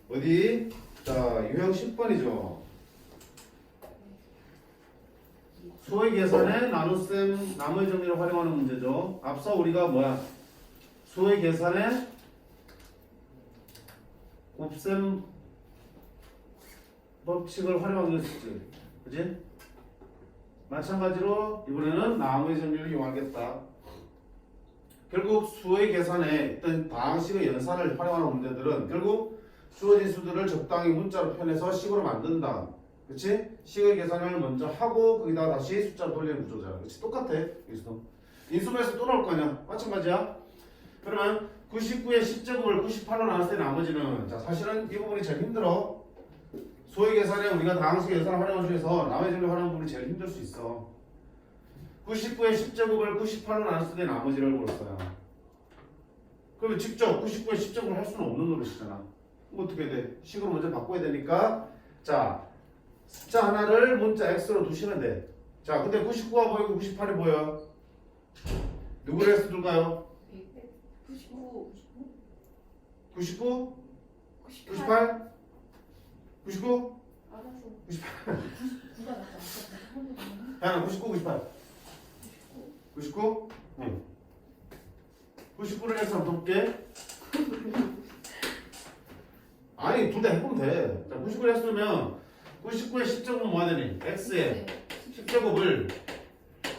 어디? 자, 유형 10번이죠. 수의 계산에 나눗셈 나머지 정리를 활용하는 문제죠. 앞서 우리가 뭐야? 수의 계산에 곱셈 법칙을 활용하기로 했지. 그지? 마찬가지로 이번에는 나머지 정리를 이용하겠다. 결국 수의 계산에 어떤 방식의 연산을 활용하는 문제들은 결국 주어진 수들을 적당히 문자로 표현해서 식으로 만든다. 그치? 식의 계산을 먼저 하고 거기다 다시 숫자로 돌리는 구조잖아. 그치? 똑같아. 여기서도. 인수분해에서 또 나올 거 아니야. 마찬가지야. 그러면 99의 10제곱을 98로 나눴을 때 나머지는 자 사실은 이 부분이 제일 힘들어. 수의 계산에 우리가 다항식의 연산을 활용한 중에서 나머지 정리를 활용하는 부분이 제일 힘들 수 있어. 99의 10제곱을 98로 나눴을 때 나머지를 모를 거야. 그러면 직접 99의 10제곱을 할 수는 없는 노릇이잖아. 그럼 어떻게 돼? 식으로 먼저 바꿔야 되니까 자 숫자 하나를 문자 x로 두시면 돼. 자 근데 99가 보이고 98이 보여. 누구를 x 둘까요? 99 99? 98? 99? 알아서 98? 9가 낫다. 야 99, 98 99? 응 99를 x 한번 볼게. 아니 둘 다 해보면 돼. 자 99를 했으면 99의 10제곱은 뭐가 되니? x의 10제곱을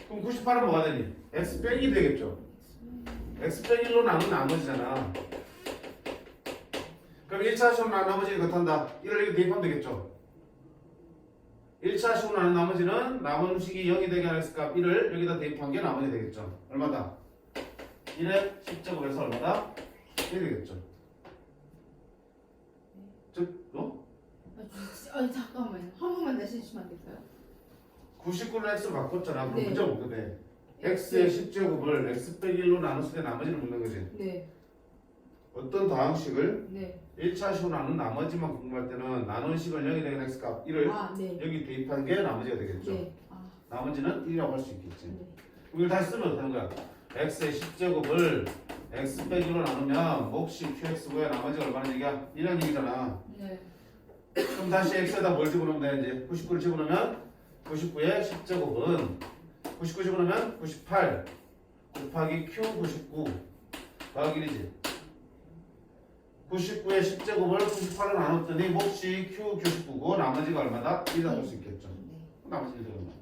그럼 98은 뭐가 되니? x 빼기 되겠죠. x 빼기 1로 나눈 나머지잖아. 그럼 1차 식으로 나눈 나머지는 그렇단다. 1을 여기 대입하면 되겠죠. 1차 식으로 나눈 나머지는 남은 식이 0이 되게 하는 x값 1을 여기다 대입한 게 나머지 되겠죠. 얼마다? 1의 10제곱에서 얼마다? 1이 되겠죠. 즉, 아니 잠깐만요. 한 번만 다시 해주시면 안 될까요? 99를 x로 바꿨잖아. 그럼 네. 문제가 뭐게 돼? x의 10제곱을 x 빼기 1로 나눴을 때 나머지를 묻는 거지. 네. 어떤 다항식을 네. 1차식으로 나눈 나머지만 궁금할 때는 나눈 식을 0이 되는 x값 1을 아, 네. 여기 대입하는 게 나머지가 되겠죠. 네. 아, 나머지는 1이라고 할 수 있겠지. 네. 이걸 다시 쓰면 어떻게 하는 거야? x의 10제곱을 x 빼기 1로 나누면 몫이 qx고요. 나머지가 얼마나 얘기야? 1이라는 얘기잖아. 네. 그럼 다시 x에다 뭘 집어넣으면 되는지 99를 집어넣으면 99의 10제곱은 99 집어넣으면 98 곱하기 q 99 더하기 1이지. 99의 10제곱을 98로 나눴더니 몫이 q 99고 나머지가 얼마다? 1이라고 할 수 있겠죠. 네. 나머지 1이 얼마?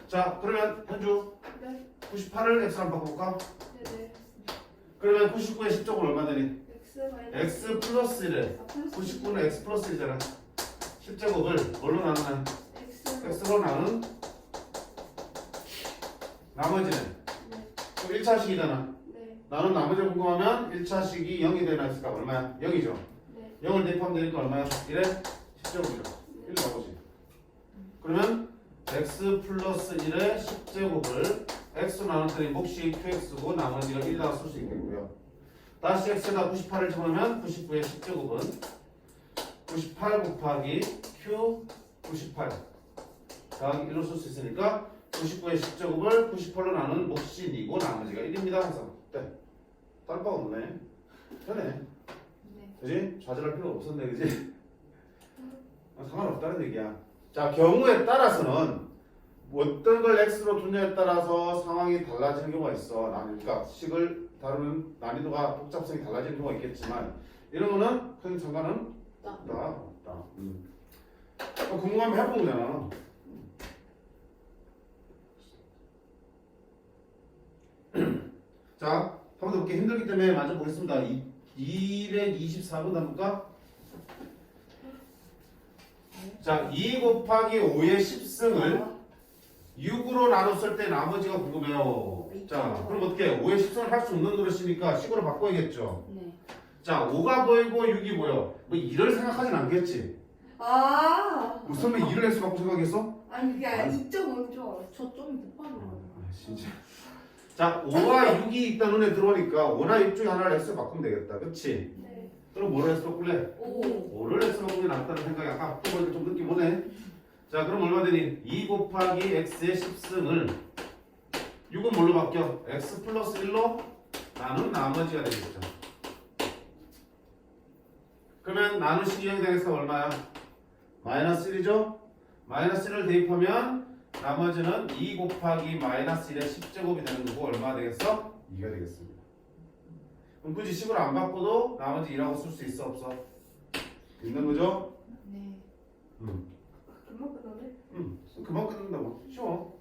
자 그러면 현주 네. 98을 x로 한번 바꿔볼까? 네. 그러면 99의 10제곱 얼마 되니? X 마이너스 x 플러스 1에 99는 x 플러스 1이잖아. 10제곱을 뭘로 나누면? x로 나눈 나머지는 네. 그럼 1차식이잖아. 네. 나눈 나머지 궁금하면 1차식이 0이 되는 x값 얼마야? 0이죠. 네. 0을 대입하면 되니까 얼마야? 1에 10제곱이죠. 1로 가보지. 그러면 x 플러스 1의 10제곱을 x로 나눴더니 몫이 qx고 나머지가 1이라고 쓸 수 있겠고요. 다시 x에다 98을 집어넣으면 99의 10제곱은 98 곱하기 q 98 더하기 1로 쓸 수 있으니까 99의 10제곱을 98로 나눈 몫이 2고 나머지가 1입니다. 해서 네. 다른 바가 없네. 되네. 네. 그지? 좌절할 필요 없었네. 그지? 상관없다는 얘기야. 자, 경우에 따라서는 어떤 걸 x로 두냐에 따라서 상황이 달라지는 경우가 있어. 그러니까 식을 다루는 난이도가 복잡성이 달라지는 경우가 있겠지만 이런 거는 큰 상관은 없다. 궁금하면 해보는 거잖아. 자, 한번 더 볼게. 힘들기 때문에 먼저 보겠습니다. 224번 담을까? 자, 2 곱하기 5의 10승을 6으로 나눴을 때 나머지가 궁금해요. 자, 그럼 어떻게 해? 5의 10승을 할 수 없는 노릇이니까 식으로 바꿔야겠죠. 네. 자, 5가 보이고 6이 보여. 뭐 2를 생각하진 않겠지. 아. 무슨 왜 2를 x 갖고 생각했어? 아니 그게 아니라 2.5인 줄 알았어. 저좀 못하는 거. 아, 진짜. 자, 5와 6이 있다 눈에 들어오니까 5나 6 중에 하나를 x로 바꾸면 되겠다. 그치? 네. 그럼 뭐를 x로 바꿀래? 5. 5를 x로 바꾸는 게 낫다는 생각이 아까 앞에 보니까 좀 느낌 오네. 자, 그럼 얼마 되니? 2 곱하기 x의 10승을 6은 뭘로 바뀌어? x 플러스 1로 나눈 나머지가 되겠죠. 그러면 나누시기 0이 되겠어 얼마야? 마이너스 1이죠? 마이너스 1을 대입하면 나머지는 2 곱하기 마이너스 1의 10제곱이 되는 거고 얼마가 되겠어? 2가 되겠습니다. 그럼 굳이 식을 안 바꿔도 나머지 2라고 쓸 수 있어 없어? 있는 거죠? 네. 금방 끝나네. 금방 끝난다고. 쉬워.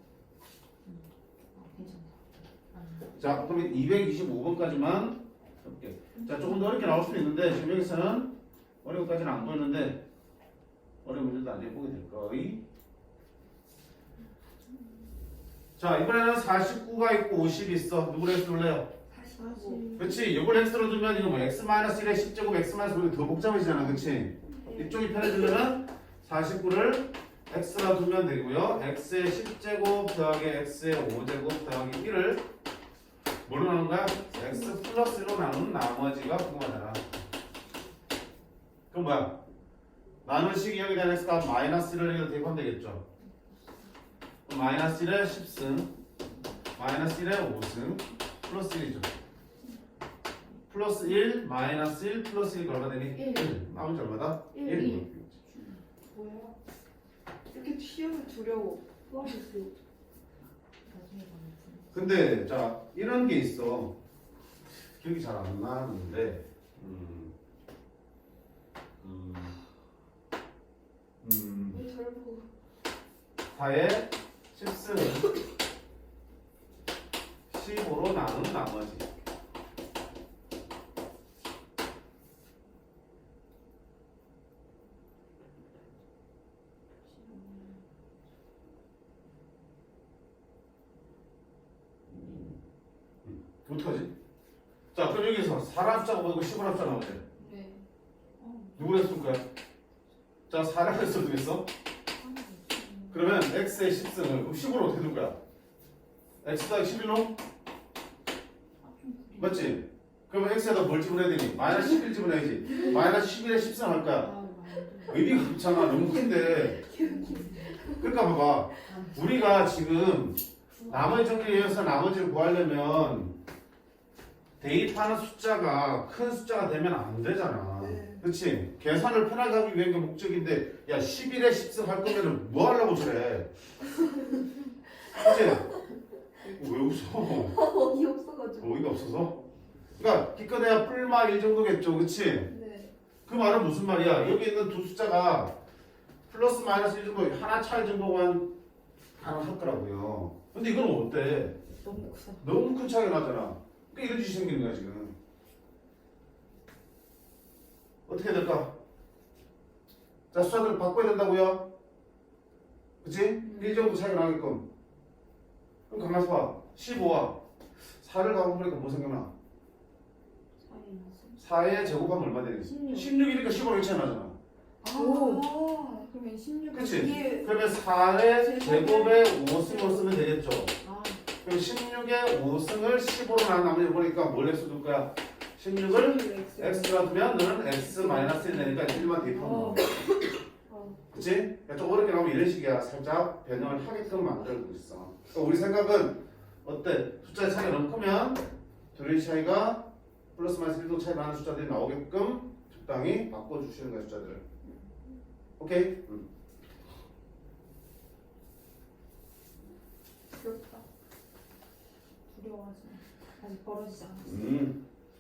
괜찮다. 자, 그러면 225번까지만 해볼게. 자, 조금 더 어렵게 나올 수도 있는데 지금 여기서는 어려운 것까지는 안 보였는데 어려운 문제도 나중에 보게 될 거이. 자, 이번에는 49가 있고 50이 있어. 누구를 X 둘래요? 45. 그렇지. 이걸 X로 두면 이거 뭐 X-1의 10제곱 X-1이 더 복잡해지잖아. 그렇지? 이쪽이 편해지려면 49를 X라 두면 되고요. X의 10제곱 더하기 X의 5제곱 더하기 1을 뭘로 나눈 거야? X 플러스 1로 나눈 나머지가 궁금하잖아. 그럼 뭐야? 나누시기 0이 되는 X가 마이너스 1을 여기다 대입하면 되겠죠. 그럼 마이너스 1의 10승 마이너스 1의 5승 플러스 1이죠. 플러스 1 마이너스 1 플러스 1이 얼마 되니? 1. 나머지 얼마다? 1. 뭐야? 이렇게 시험을 두려워. 도와주세요. 나중에 보면 근데 자 이런 게 있어. 기억이 잘 안 나는데 잘 보고. 4의 10승을 15로 나눈 나머지. 어떡하지? 자, 그럼 여기서 4라 숫자가 보이고 15라 숫자 나오지? 네. 누구를 했을 거야? 자, 4라 했을 되겠어? 그러면 x의 10승을 그럼 15로 어떻게 둘 거야? x 더하기 11로? 맞지? 그러면 x에다 뭘 집어넣어야 되니? 마이너스 11 집어넣어야지. 마이너스 11에 10승 할 거야. 의미가 없잖아. 너무 큰데. 그러니까 봐봐. 우리가 지금 나머지 정리에 의해서 나머지를 구하려면 대입하는 숫자가 큰 숫자가 되면 안 되잖아. 네. 그치? 계산을 편하게 하기 위한 게 목적인데 야 11에 10승 할 거면은 뭐 하려고 저래? 그치? 왜 웃어? 어이 없어가지고. 어이가 없어서? 그러니까 기껏해야 뿔마 1 정도겠죠. 그치? 네. 그 말은 무슨 말이야? 여기 있는 두 숫자가 플러스 마이너스 1 정도 하나 차이 정도만 가능할 거라고요. 근데 이건 어때? 너무 크다. 너무 큰 차이가 나잖아. 그러니까 이런 짓이 생기는 거야 지금. 어떻게 될까? 자, 숫자들 바꿔야 된다고요? 그치? 1 정도 차이가 나게끔. 그럼 가만있어 봐. 15와 4를 가보니까 뭐 생각나? 4의 제곱하면 얼마 되니? 16. 16이니까 15로 차이 나잖아. 오. 그러면 16. 그치? 이게 그러면 4의 제곱에 5승으로 쓰면 되겠죠. 아. 그럼 16의 5승을 15로 나눈 나머지 보니까 뭘 x 둘 거야? 16을 x가 두면 너는 x 마이너스 1 되니까 1만 대입하면 어. 그치? 그러니까 좀 어렵게 나오면 이런 식이야. 살짝 변형을 하게끔 만들고 있어. 그러니까 우리 생각은 어때? 숫자의 차이가 너무 크면 둘의 차이가 플러스 마이너스 1도 차이 나는 숫자들이 나오게끔 적당히 바꿔주시는 거야 숫자들을. 오케이? 귀엽다. 두려워하지 마. 아직 벌어지지 않았어.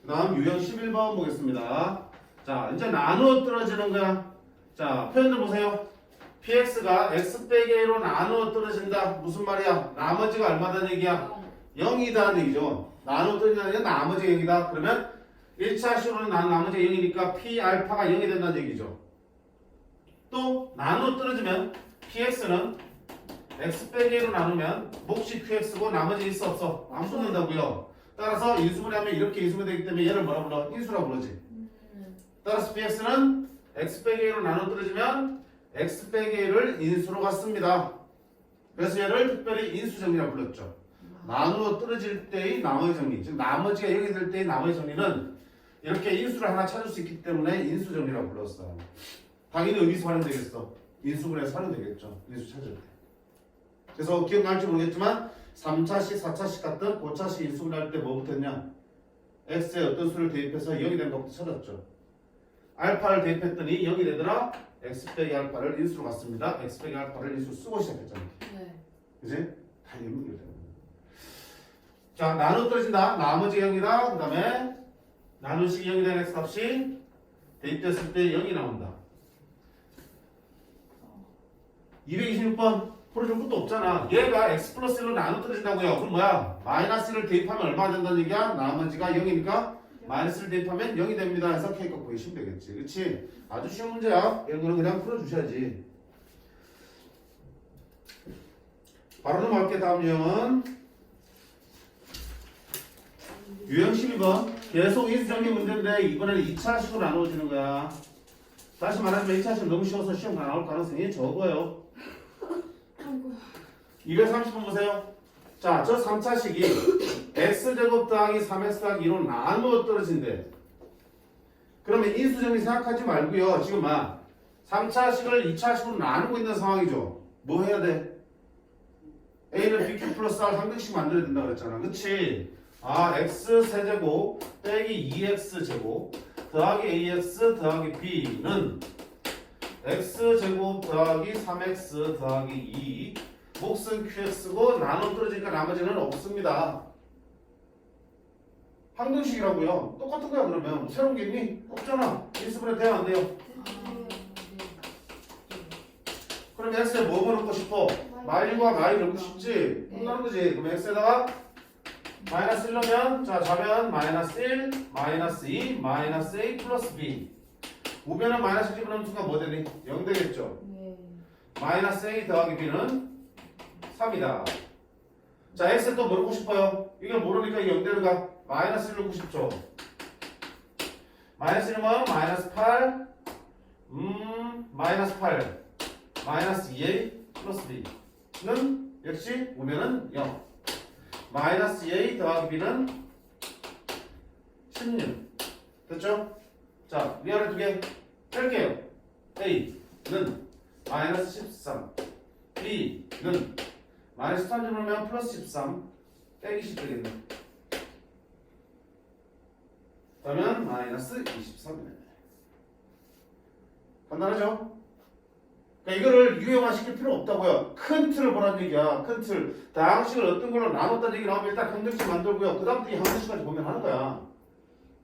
그 다음 유형 11번 보겠습니다. 자, 이제 나누어 떨어지는 거야. 자, 표현들 보세요. px가 x 빼기 a로 나누어 떨어진다. 무슨 말이야? 나머지가 얼마다는 얘기야? 0이다는 얘기죠. 나누어 떨어진다는 얘기는 나머지가 0이다. 그러면 1차 식으로는 나머지가 0이니까 p 알파가 0이 된다는 얘기죠. 또 나누어 떨어지면 px는 x 빼기 a로 나누면 몫이 qx고 나머지 있어 없어? 안 붙는다고요. 따라서 인수분해하면 이렇게 인수분해 되기 때문에 얘를 뭐라 불러? 인수라 부르지. 따라서 px는 x 빼기 a로 나눠 떨어지면 x 빼기 a를 인수로 갖습니다. 그래서 얘를 특별히 인수정리라고 불렀죠. 나누어 떨어질 때의 나머지 정리, 즉 나머지가 0이 될 때의 나머지 정리는 이렇게 인수를 하나 찾을 수 있기 때문에 인수정리라고 불렀어. 당연히 어디서 활용되겠어? 인수분해에서 활용되겠죠. 인수 찾을 때. 그래서 기억날지 모르겠지만 3차식, 4차식 같은 고차식 인수분해할 때 뭐부터 했냐? x에 어떤 수를 대입해서 0이 된 것부터 찾았죠. 알파를 대입했더니 0이 되더라. x 빼기 알파를 인수로 갔습니다. x 빼기 알파를 인수 쓰고 시작했잖아. 네. 그지? 다 연결되는 거야. 자, 나누어 떨어진다. 나머지 0이다. 그 다음에 나누식이 0이 되는 x 값이 대입됐을 때 0이 나온다. 226번 풀어줄 것도 없잖아. 얘가 x 플러스 1로 나누어 떨어진다고요. 그럼 뭐야? 마이너스 1을 대입하면 얼마 된다는 얘기야? 나머지가 0이니까 마이너스를 대입하면 0이 됩니다. 해서 K값 구하시면 되겠지. 그치? 아주 쉬운 문제야. 이런 거는 그냥 풀어주셔야지. 바로 넘어갈게. 다음 유형은 유형 12번. 계속 인수정리 문제인데 이번에는 2차식으로 나누어지는 거야. 다시 말하면 2차식 너무 쉬워서 시험 나올 가능성이 적어요. 아이고. 230번 보세요. 자, 저 3차식이 x제곱 더하기 3x 더하기 2로 나누어 떨어진대. 그러면 인수정리 생각하지 말고요. 지금 3차식을 2차식으로 나누고 있는 상황이죠. 뭐 해야 돼? a는 bq 플러스 r 한 등씩 만들어야 된다 그랬잖아. 그치? x 세제곱 빼기 2x제곱 더하기 ax 더하기 b는 x제곱 더하기 3x 더하기 2 몫은 qx고 나눠 떨어지니까 나머지는 없습니다. 항등식이라고요. 똑같은 거야. 그러면 새로운 게 있니? 없잖아. 인수분해 돼야 안 돼요? 그럼 x에 뭐 넣고 싶어? 마일과 마일 넣고 싶지? 끝나는 거지. 그럼 x에다가 마이너스 1 넣으면 자 좌변 마이너스 1 마이너스 2 마이너스 a 플러스 b 우변은 마이너스 1 집어넣는 순간 뭐 되니? 0 되겠죠. 네. 마이너스 a 더하기 b는 3이다. 자, x에 또 뭐 넣고 싶어요? 이걸 모르니까 0 되는가? 마이너스 1 넣고 싶죠. 마이너스 1은 마이너스 8 마이너스 8 마이너스 2a 플러스 b는 역시 우면은 0 마이너스 2a 더하기 b는 16 됐죠? 자, 위아래 두 개 뺄게요. a는 마이너스 13 b는 마이너스 3 집어넣으면 플러스 13 빼기 10 되겠네. 그러면 마이너스 23이네. 간단하죠? 그러니까 이거를 유형화시킬 필요 없다고요. 큰 틀을 보라는 얘기야. 큰 틀. 다항식을 어떤 걸로 나눴다는 얘기 나오면 일단 항등식 만들고요. 그 다음부터 이 항등식까지 보면 하는 거야.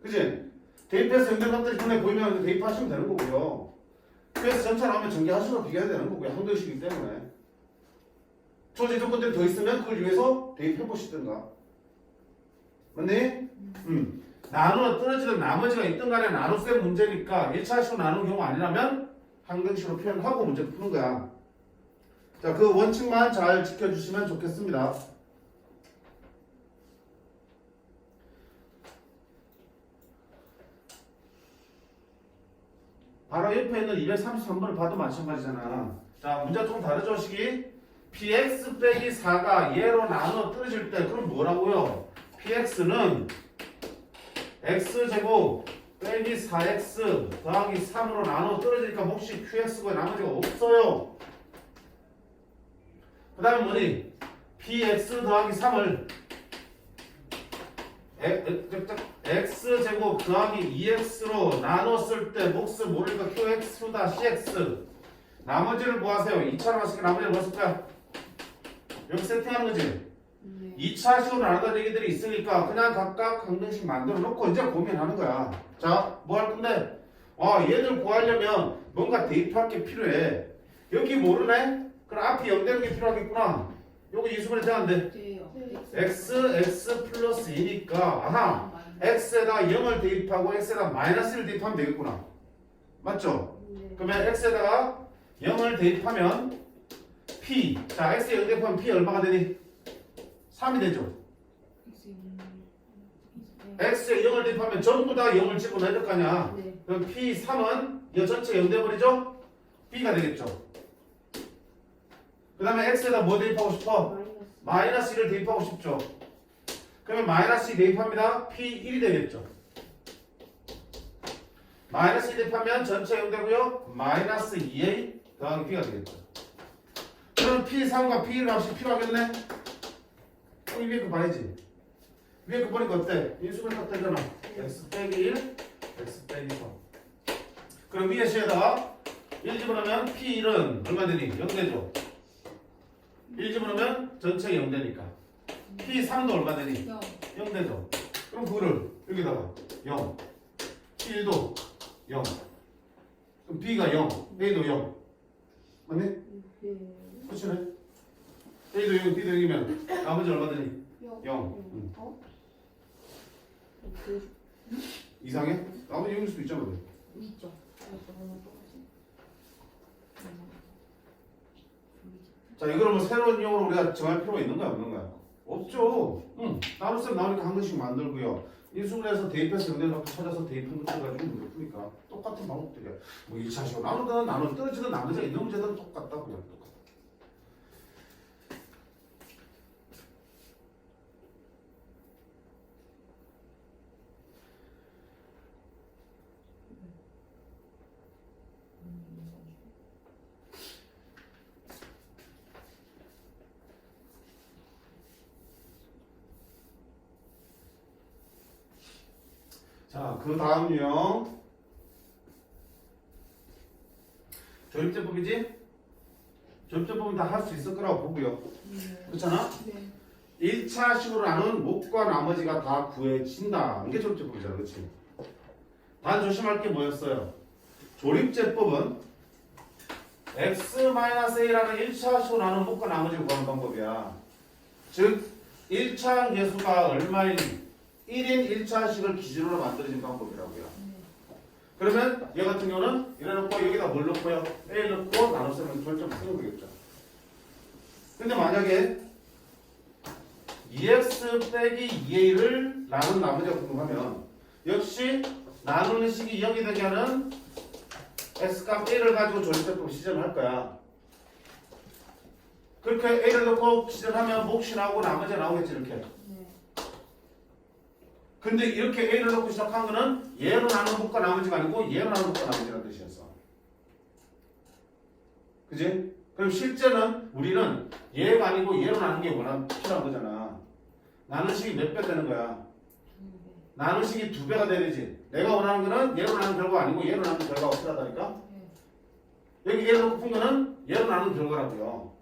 그지? 대입해서 연결값들이 눈에 보이면 대입하시면 되는 거고요. 그래서 전체 나오면 전개하시고 비교해야 되는 거고요. 항등식이기 때문에. 조지 조건들이 더 있으면 그걸 위해서 대입해 보시든가. 맞니? 나누어 떨어지는 나머지가 있든 간에 나눗셈 문제니까 1차식으로 나누는 경우 아니라면 항등식으로 표현하고 문제 푸는 거야. 자, 그 원칙만 잘 지켜주시면 좋겠습니다. 바로 옆에 있는 233번을 봐도 마찬가지잖아. 자, 문제가 좀 다르죠, 식이? px 빼기 4가 얘로 나눠 떨어질 때 그럼 뭐라고요? px는 x제곱 빼기 4x 더하기 3으로 나눠 떨어지니까 몫이 qx고 나머지가 없어요. 그 다음에 뭐니? px 더하기 3을 x제곱 더하기 2x로 나눴을 때 몫을 모르니까 qx다 cx 나머지를 뭐 하세요? 2차로 갔을 때 나머지를 뭐 했을 거야? 여기 세팅하는 거지? 네. 2차식으로 나눈다는 얘기들이 있으니까 그냥 각각 항등식 만들어 놓고 이제 고민하는 거야. 자, 뭐 할 건데? 얘들 구하려면 뭔가 대입할 게 필요해. 여기 모르네? 그럼 앞이 0 되는 게 필요하겠구나. 여기 이수분해 돼야 안 돼? 돼요. x 플러스 2니까 아하 x에다 0을 대입하고 x에다 마이너스 1을 대입하면 되겠구나. 맞죠? 네. 그러면 x에다가 0을 대입하면 p 자 x에 0 대입하면 p 얼마가 되니? 3이 되죠. x에 0을 대입하면 전부 다 0을 집어넣어야 될 거 아니야. 네. 그럼 p3은 이 전체 0 돼버리죠? b가 되겠죠. 그 다음에 x에다 뭐 대입하고 싶어? 마이너스 1을 대입하고 싶죠. 그러면 마이너스 2 대입합니다. p1이 되겠죠. 마이너스 2 대입하면 전체 0 되고요. 마이너스 2a 더하기 b가 되겠죠. 그럼 p3과 p1 값이 필요하겠네? 이 위에 거 봐야지. 위에 거 보니까 어때? 인수분해 딱 되잖아. x 빼기 1, x 빼기 3. 그럼 위에 시에다가 1 집어넣으면 P1은 얼마 되니? 0 되죠? 1 집어넣으면 전체 0 되니까 P3도 얼마 되니? 0. 0 되죠? 그럼 그거를 여기다가 0 P1도 0 그럼 B가 0 A도 0 맞니? 그치네? A도 0 B도 0이면 나머지 얼마 되니? 0 어? 이상해? 나머지 0일 수도 있잖아 있죠. 자 이거를 뭐 새로운 용어로 우리가 정할 필요가 있는 거야 없는 거야? 없죠. 나눗셈 나오니까 한 번씩 만들고요. 인수분해 해서 대입해서 영대 갖고 찾아서 대입한 거 가지고 문제 푸니까 똑같은 방법들이야. 뭐 1차식으로 나누든 나누든 떨어지든 나머지가 있는 문제들은 똑같다 그냥 똑같다. 자, 그 다음 유형 조립제법이지? 조립제법은 다 할 수 있을 거라고 보고요. 그렇잖아? 네. 1차식으로 나눈 목과 나머지가 다 구해진다. 이게 조립제법이잖아. 그렇지? 단 조심할 게 뭐였어요? 조립제법은 x-a라는 1차식으로 나눈 목과 나머지를 구하는 방법이야. 즉 1차 계수가 얼마인 1인 1차식을 기준으로 만들어진 방법이라고요. 그러면 얘 같은 경우는 이래놓고 여기다 뭘 넣고요? A를 넣고 나눠쓰면 결점 쓰는 거겠죠. 근데 만약에 2x 빼기 2a를 나눈 나머지가 궁금하면 역시 나누는 식이 0이 되게 하는 x값 a를 가지고 조립제법 시전을 할 거야. 그렇게 a를 넣고 시전하면 몫이 나오고 나머지가 나오겠지 이렇게. 근데 이렇게 a를 넣고 시작한 거는 얘로 나눈 몫과 나머지가 아니고 얘로 나눈 몫과 나머지라는 뜻이었어. 그지? 그럼 실제는 우리는 얘가 아니고 얘로 나눈 게 필요한 거잖아. 나눈 식이 몇 배 되는 거야? 나눈 식이 2배가 돼야 되지. 내가 원하는 거는 얘로 나눈 결과가 아니고 얘로 나눈 결과가 필요하다니까? 여기 얘로 놓고 푼 거는 얘로 나눈 결과라고요.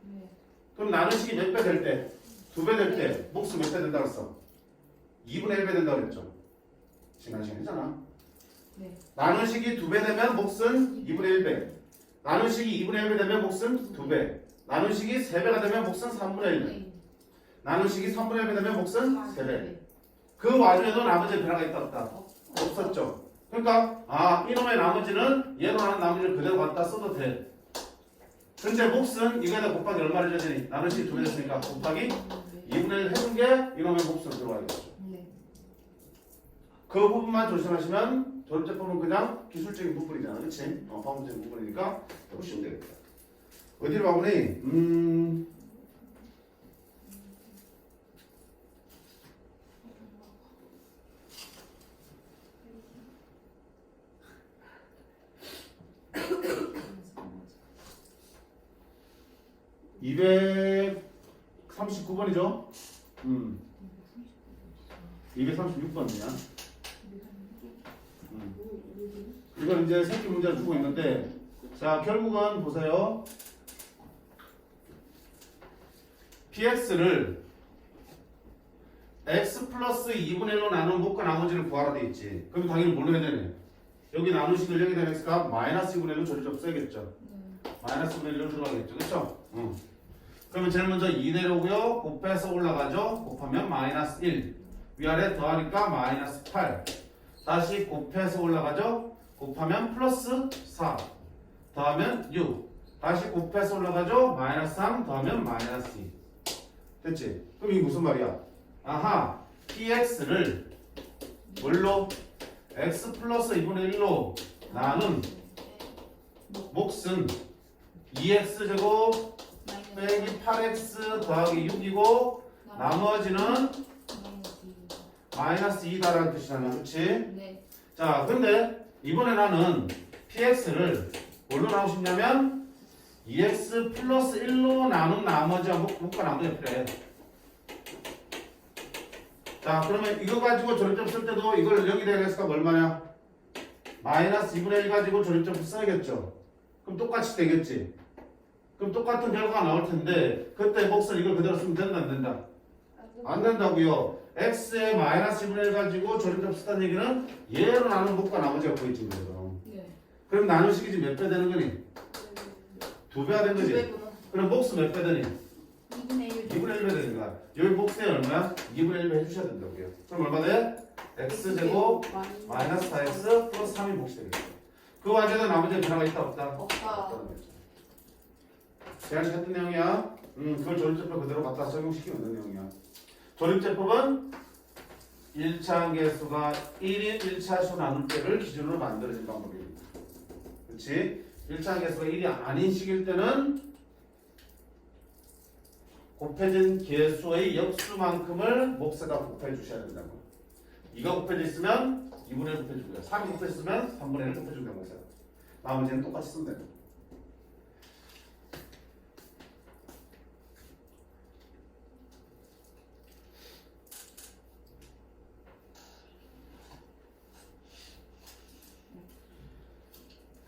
그럼 나눈 식이 몇 배 될 때? 2배 될 때 몫은 몇 배 된다 그랬어? 2분의 1배 된다 그랬죠? 지난 시간이잖아. 네. 나눈 식이 2배 되면 몫은 2분의 1배. 나눈 식이 2분의 1배 되면 몫은 2배. 나눈 식이 3배가 되면 몫은 3분의 1배. 나눈 식이 3분의 1배 되면 몫은 3배. 그 와중에도 나머지 변화가 있다 없다? 없었죠. 그러니까 이놈의 나머지는 얘로 나눈 나머지를 그대로 갖다 써도 돼. 근데 몫은 이거에다 곱하기 얼마를 줘야 되니? 나눈 식이 2배 됐으니까 곱하기 2분의 1 해준 게 이놈의 몫으로 들어가야겠죠. 그 부분만 조심하시면 조립제법은 그냥 기술적인 부분이잖아. 그치? 방법적인 부분이니까 해보시면 되겠다. 어디로 가보니? 239번이죠? 236번이냐? 이걸 이제 새끼 문제를 주고 있는데, 자, 결국은 보세요. px를 x 플러스 2분의 1로 나눈 몫과 나머지를 구하라 돼 있지. 그럼 당연히 뭘로 해야 되네? 여기 나누식을 여기 되는 x가 마이너스 2분의 1로 조립접 써야겠죠. 마이너스 2분의 1로 들어가겠죠. 그쵸? 그러면 제일 먼저 2 내려오고요. 곱해서 올라가죠. 곱하면 마이너스 1. 위아래 더하니까 마이너스 8. 다시 곱해서 올라가죠. 곱하면 플러스 4. 더하면 6. 다시 곱해서 올라가죠. 마이너스 3. 더하면 마이너스 2. 됐지? 그럼 이게 무슨 말이야? 아하, px를 뭘로? x 플러스 2분의 1로 나눈 몫은 2x제곱 빼기 8x 더하기 6이고 나머지는 마이너스 2다라는 뜻이잖아. 그치? 네. 자, 근데 이번에 나는 px를 뭘로 나누고 싶냐면 2x 플러스 1로 나눈 나머지와 몫과 나머지가 필요해. 자, 그러면 이거 가지고 조립점 쓸 때도 이걸 0이 되는 x가 얼마냐? 마이너스 2분의 1 가지고 조립제법 써야겠죠. 그럼 똑같이 되겠지. 그럼 똑같은 결과가 나올 텐데 그때 몫을 이걸 그대로 쓰면 된다 안 된다? 안 된다고요. x의 마이너스 2분의 1 가지고 조립제법 쓰다는 얘기는 얘로 나눈 몫과 나머지가 보이지 그래서. 네. 그럼 나누식이 지금 몇 배 되는 거니? 2배가 된 거지. 배구나. 그럼 몫은 몇 배 되니? 2분의 1. 2분의 1배 되는 거야. 여기 몫에 얼마야? 2분의 1배 해주셔야 된다고요. 그럼 얼마 돼? x제곱 마이너스 4x 플러스 3이 몫이 되겠죠. 그 과정에 나머지 변화가 있다 없다? 없다. 없다는 거죠. 제가 했던 내용이야. 그걸 조립제법 그대로 갖다 적용시키면 되는 내용이야. 조립제법은 1차 한계수가 1인 1차수 나눌 때를 기준으로 만들어진 방법입니다. 그렇지? 1차 한계수가 1이 아닌 식일 때는 곱해진 개수의 역수만큼을 몫에다 곱해 주셔야 된다고. 2가 곱해져 있으면 2분의 1 곱해 주고요. 3이 곱해져 있으면 3분의 1 곱해 주는 거죠. 나머지는 똑같이 쓰면 됩니다.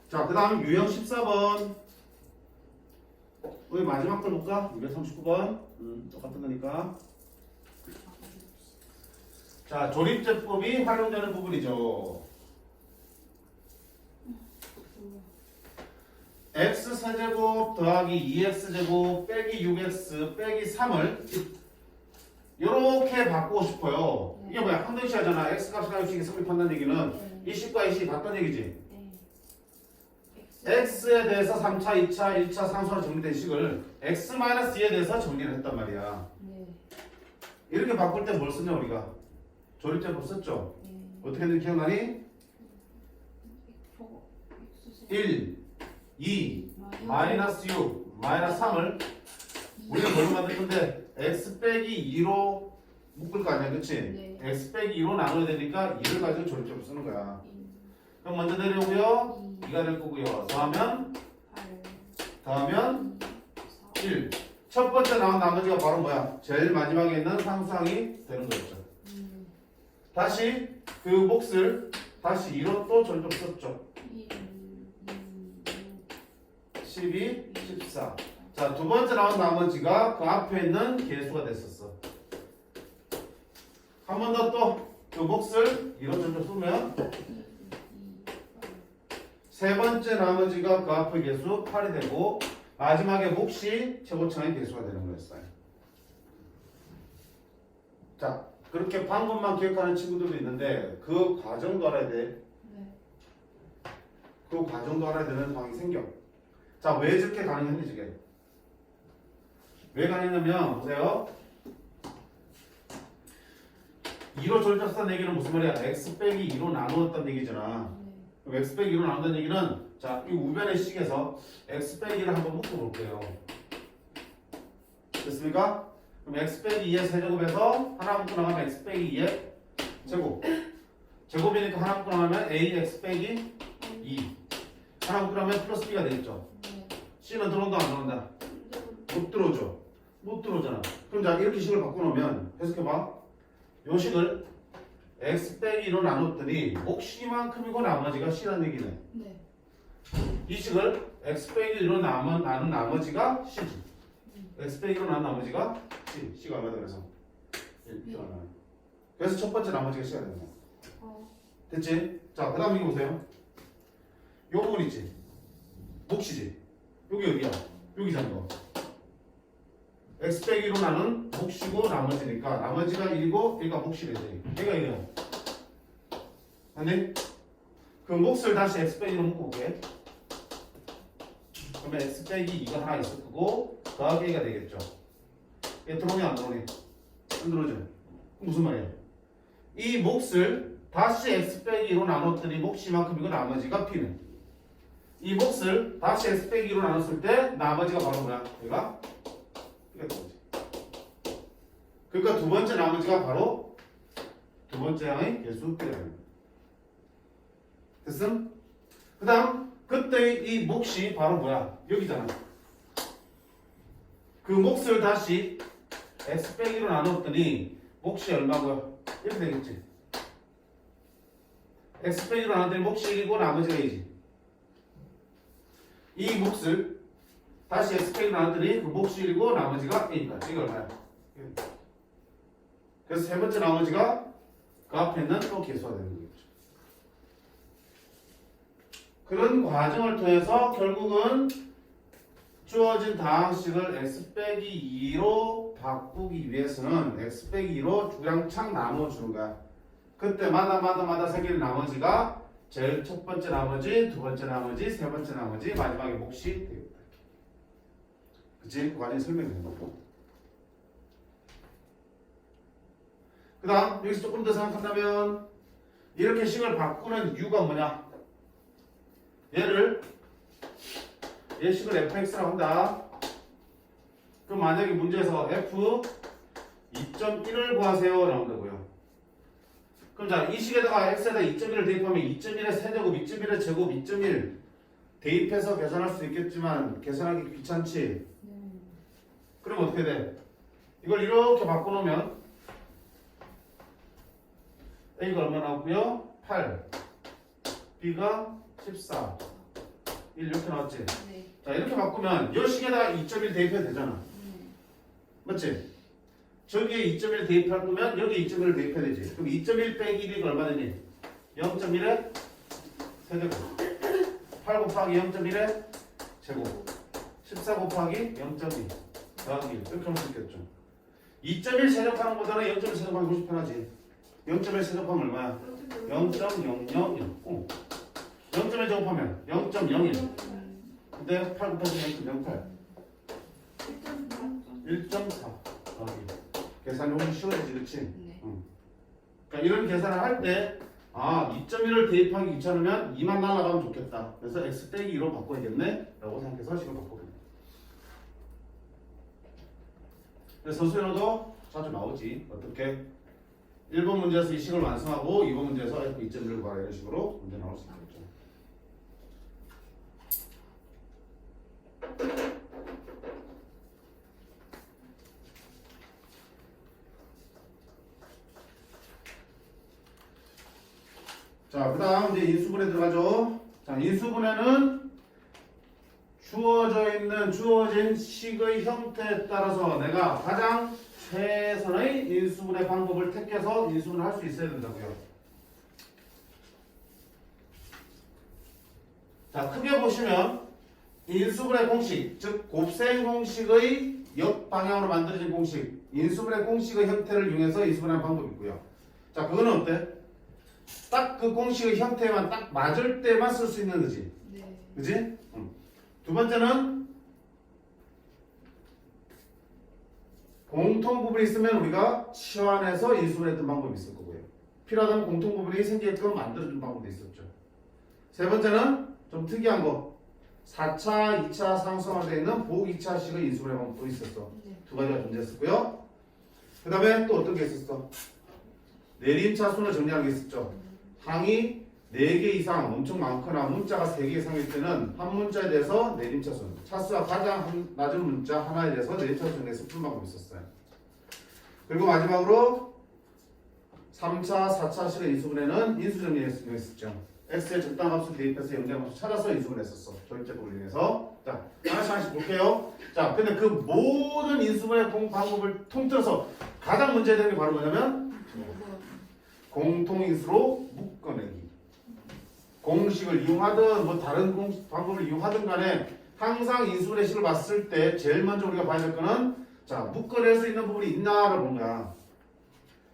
자, 그 다음 유형 14번. 우리 마지막 걸 볼까? 239번. 똑같은 거니까. 자, 조립제법이 활용되는 부분이죠. x세제곱 더하기 2x제곱 빼기 6x 빼기 3을 이렇게 바꾸고 싶어요. 이게 뭐야? 항등식이잖아. x값이나 x값이 성립한다는 얘기는 이 식과 이 식이 같다는 얘기지. x에 대해서 3차, 2차, 1차 상수로 정리된 식을 x-2에 대해서 정리를 했단 말이야. 네. 이렇게 바꿀 때 뭘 쓰냐 우리가? 조립제법 썼죠? 어떻게 했는지 기억나니? 1, 2, 마이너스 6, 마이너스 3을 우리가 뭘로 만들 건데 x 빼기 2로 묶을 거 아니야, 그치? 네. x 빼기 2로 나눠야 되니까 2를 가지고 조립제법 쓰는 거야. 그럼 먼저 내려오고요. 2가 될 거고요. 더하면 1. 첫 번째 나온 나머지가 바로 뭐야? 제일 마지막에 있는 상수항이 되는 거였죠. 다시 그 몫을 다시 2로 또 조립제법 썼죠. 12, 14. 자, 두 번째 나온 나머지가 그 앞에 있는 개수가 됐었어. 한 번 더 또 그 몫을 2로 조립제법 쓰면 세 번째 나머지가 그 앞의 개수 8이 되고 마지막에 몫이 최고차의 개수가 되는 거였어요. 자, 그렇게 방법만 기억하는 친구들도 있는데 그 과정도 알아야 돼. 그 과정도 알아야 되는 상황이 생겨. 자, 왜 저렇게 가능했니 저게? 왜 가능했냐면 보세요. 2로 조립했다는 얘기는 무슨 말이야? x 빼기 2로 나누었다는 얘기잖아. 그럼 x 빼기 2로 나눈다는 얘기는 자, 이 우변의 식에서 x 빼기를 한번 묶어볼게요. 됐습니까? 그럼 x 빼기 2의 세제곱에서 하나 묶고 나가면 x 빼기 2의 제곱. 제곱이니까 하나 묶고 나가면 a x 빼기 2. 하나 묶고 나가면 플러스 b가 되겠죠. c는 들어온다 안 들어온다? 못 들어오죠. 못 들어오잖아. 그럼 자, 이렇게 식을 바꿔놓으면 해석해봐. 요 식을 x 빼기 2로 나눴더니 몫이만큼이고 나머지가 c라는 얘기네. 네. 이 식을 x 빼기 1로 나눈 나머지가 c지. x 빼기 1로 나눈 나머지가 c. c가 얼마다 그래서? 1. 그래서 첫 번째 나머지가 c가 되는 거야. 됐지? 자, 그 다음 이거 보세요. 요 부분 있지? 몫이지? 여기 어디야? 여기잖아 이거. x 빼기 1로 나눈 몫이고 나머지니까 나머지가 1이고 얘가 몫이 되지. 얘가 1이야. 아니? 그 몫을 다시 x 빼기 1로 묶어볼게. 그러면 x 빼기 2가 하나 있을 거고 더하기 2가 되겠죠. 얘 들어오냐 안 들어오니? 안 들어오죠. 무슨 말이야? 이 몫을 다시 x 빼기 2로 나눴더니 몫이 만큼이고 나머지가 p는 이 몫을 다시 x 빼기 2로 나눴을 때 나머지가 바로 뭐야? 얘가 p가 되지. 그러니까 두 번째 나머지가 바로 두 번째 항의 개수 p가 되는 거야. 됐음? 그 다음 그때 이 몫이 바로 뭐야? 여기잖아. 그 몫을 다시 x 빼기로 나눴더니 몫이 얼마고요? 이렇게 되겠지. x 빼기 나눠들이 몫이 1이고 나머지가 2지. 이 몫을 다시 x 빼기 나눠들이 그 몫이 1이고 나머지가 a니까 이거 얼마야? 그래서 세 번째 나머지가 그 앞에 있는 또 개수가 되는 거겠죠. 그런 과정을 통해서 결국은 주어진 다항식을 x 빼기 2로 바꾸기 위해서는 x 빼기 2로 주량창 나눠주는 거야. 그때 마다 생기는 나머지가 제일 첫 번째 나머지, 두 번째 나머지, 세 번째 나머지, 마지막에 몫이 되겠다. 그치? 그 과정이 설명되는 거고. 그 다음 여기서 조금 더 생각한다면 이렇게 식을 바꾸는 이유가 뭐냐? 얘 식을 fx라고 한다. 그럼 만약에 문제에서 f 2.1을 구하세요 나온다고요. 그럼 자, 이 식에다가 x에다 2.1을 대입하면 2.1의 세제곱, 2.1의 제곱, 2.1 대입해서 계산할 수 있겠지만 계산하기 귀찮지? 그럼 어떻게 돼? 이걸 이렇게 바꿔놓으면 A가 얼마 나왔고요? 8 B가 14 1 이렇게 나왔지? 네. 자 이렇게 바꾸면 이 식에다가 2.1 대입해도 되잖아. 맞지? 저기에 2.1 대입할 거면 여기 2.1을 대입해야 되지. 그럼 2.1 빼기 1이 얼마 되니? 0.1의 세제곱 8 곱하기 0.1의 제곱 14 곱하기 0.2 더하기 1 이렇게 하면 수 있겠죠. 2.1 세제곱하는 것보다는 0.1 세제곱하는 것이 편하지. 0.1 세제곱하면 얼마야? 0.001 0.1 제곱하면 0.01 근데 8 곱하기 0.08 1.4 계산이 훨씬 쉬워지지, 그렇지? 네. 그러니까 이런 계산을 할 때 2.1을 대입하기 귀찮으면 2만 날라가면 좋겠다. 그래서 x 빼기 2로 바꿔야겠네 라고 생각해서 식을 바꾸거든요. 그래서 서술형도 자주 나오지. 어떻게? 1번 문제에서 이 식을 완성하고 2번 문제에서 f 2.1을 구하라 이런 식으로 문제 나올 수 있겠죠. 자, 그 다음 이제 인수분해 들어가죠. 자, 인수분해는 주어진 식의 형태에 따라서 내가 가장 최선의 인수분해 방법을 택해서 인수분해를 할 수 있어야 된다고요. 자, 크게 보시면 인수분해 공식, 즉 곱셈 공식의 역방향으로 만들어진 공식, 인수분해 공식의 형태를 이용해서 인수분해하는 방법이 있고요. 자, 그거는 어때? 딱 그 공식의 형태만 딱 맞을 때만 쓸 수 있는 거지. 네. 그지? 두 번째는 공통 부분이 있으면 우리가 치환해서 인수분해했던 방법이 있을 거고요. 필요하다면 공통 부분이 생기게끔 만들어준 방법도 있었죠. 세 번째는 좀 특이한 거. 4차, 2차 상수화되어 있는 보호 2차식의 인수분해 방법도 있었어. 네. 두 가지가 존재했었고요. 그 다음에 또 어떤 게 있었어? 내림차순을 정리하는 게 있었죠. 항이 4개 이상 엄청 많거나 문자가 3개 이상일 때는 한 문자에 대해서 내림차순, 차수가 가장 낮은 문자 하나에 대해서 내림차순을 내서 푸는 방법이 있었어요. 그리고 마지막으로 3차, 4차식의 인수분해는 인수정리를 했었죠. x의 적당한 값을 대입해서 영장값을 찾아서 인수분해 했었어. 조립제법을 이용해서. 자, 하나씩 볼게요. 자, 근데 그 모든 인수분해 방법을 통틀어서 가장 문제되는 게 바로 뭐냐면 공통인수로 묶어내기. 공식을 이용하든 뭐 다른 방법을 이용하든 간에 항상 인수분해 식을 봤을 때 제일 먼저 우리가 봐야 될 거는 자, 묶어낼 수 있는 부분이 있나를 보는 거야.